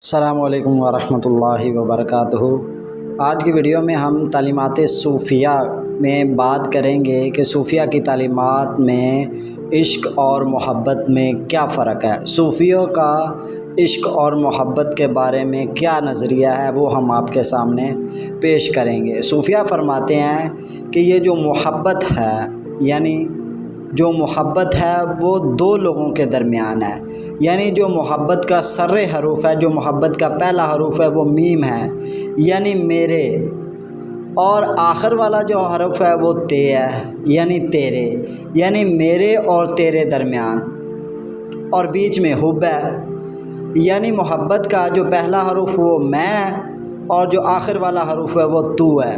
السلام علیکم ورحمۃ اللہ وبرکاتہ۔ آج کی ویڈیو میں ہم تعلیمات صوفیہ میں بات کریں گے کہ صوفیہ کی تعلیمات میں عشق اور محبت میں کیا فرق ہے، صوفیوں کا عشق اور محبت کے بارے میں کیا نظریہ ہے وہ ہم آپ کے سامنے پیش کریں گے۔ صوفیہ فرماتے ہیں کہ یہ جو محبت ہے، یعنی جو محبت ہے وہ دو لوگوں کے درمیان ہے، یعنی جو محبت کا سر حروف ہے، جو محبت کا پہلا حروف ہے وہ میم ہے، یعنی میرے، اور آخر والا جو حرف ہے وہ تے ہے، یعنی تیرے، یعنی میرے اور تیرے درمیان، اور بیچ میں حب ہے، یعنی محبت کا جو پہلا حرف وہ میں اور جو آخر والا حرف ہے وہ تو ہے،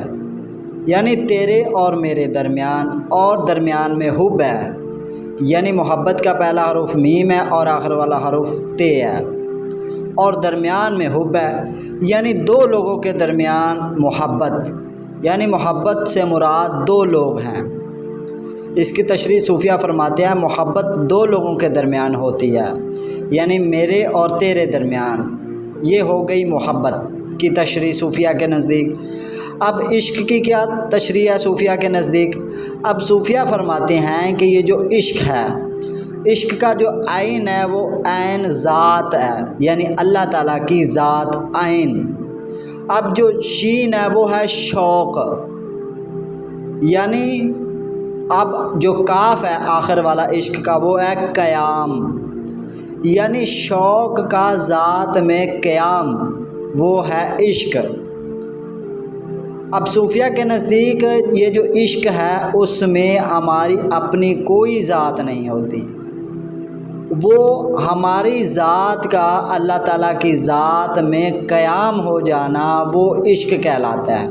یعنی تیرے اور میرے درمیان، اور درمیان میں حب ہے، یعنی محبت کا پہلا حرف میم ہے اور آخر والا حرف تے ہے، اور درمیان میں حب ہے، یعنی دو لوگوں کے درمیان محبت، یعنی محبت سے مراد دو لوگ ہیں۔ اس کی تشریح صوفیہ فرماتے ہیں محبت دو لوگوں کے درمیان ہوتی ہے، یعنی میرے اور تیرے درمیان، یہ ہو گئی محبت کی تشریح صوفیہ کے نزدیک۔ اب عشق کی کیا تشریح ہے صوفیہ کے نزدیک؟ اب صوفیہ فرماتے ہیں کہ یہ جو عشق ہے، عشق کا جو عین ہے وہ عین ذات ہے، یعنی اللہ تعالیٰ کی ذات عین۔ اب جو شین ہے وہ ہے شوق، یعنی اب جو کاف ہے آخر والا عشق کا وہ ہے قیام، یعنی شوق کا ذات میں قیام، وہ ہے عشق۔ اب صوفیہ کے نزدیک یہ جو عشق ہے اس میں ہماری اپنی کوئی ذات نہیں ہوتی، وہ ہماری ذات کا اللہ تعالیٰ کی ذات میں قیام ہو جانا وہ عشق کہلاتا ہے۔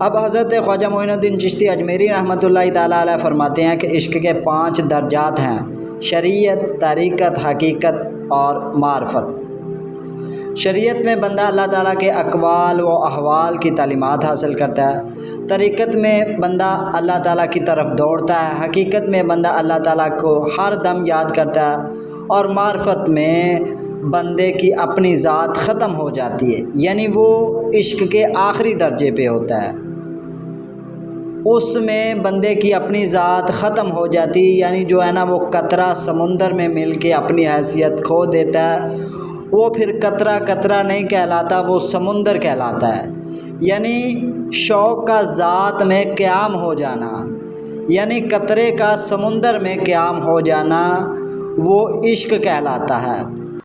اب حضرت خواجہ معین الدین چشتی اجمیری رحمۃ اللہ تعالیٰ علیہ فرماتے ہیں کہ عشق کے 5 درجات ہیں: شریعت، طریقت، حقیقت اور معرفت۔ شریعت میں بندہ اللہ تعالیٰ کے اقوال و احوال کی تعلیمات حاصل کرتا ہے، طریقت میں بندہ اللہ تعالیٰ کی طرف دوڑتا ہے، حقیقت میں بندہ اللہ تعالیٰ کو ہر دم یاد کرتا ہے، اور معرفت میں بندے کی اپنی ذات ختم ہو جاتی ہے، یعنی وہ عشق کے آخری درجے پہ ہوتا ہے، اس میں بندے کی اپنی ذات ختم ہو جاتی ہے، یعنی جو ہے نا وہ قطرہ سمندر میں مل کے اپنی حیثیت کھو دیتا ہے، وہ پھر قطرہ قطرہ نہیں کہلاتا، وہ سمندر کہلاتا ہے، یعنی شوق کا ذات میں قیام ہو جانا، یعنی قطرے کا سمندر میں قیام ہو جانا وہ عشق کہلاتا ہے۔